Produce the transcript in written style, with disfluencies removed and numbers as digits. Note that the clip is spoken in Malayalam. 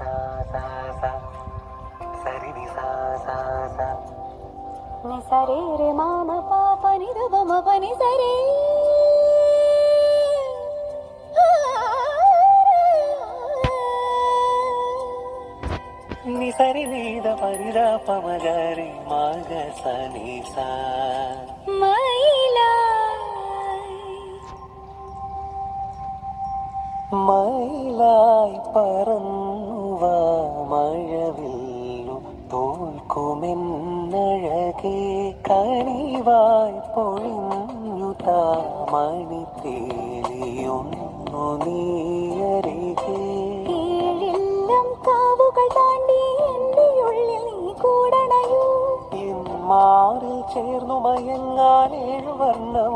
sa sa sa sari ni sa sa sa ni sare re ma ma pa pa ni da ba ma pa ni sare ni sari ni da pa ri da pa ma ga re ma ga sa ni sa മയിലായി പറന്നുവാ മഴവില്ലു തോൽക്കുമെന്നഴകേ കനിവായി പൊഴിഞ്ഞു താമണി തേലിയൊന്നു നീയരികേ കാവുകൾ താണ്ടി എൻ്റെ ഉള്ളിൽ നീ കൂടണയോ മാറിൽ ചേർന്നു മയങ്ങാൻ ഏഴു വർണ്ണം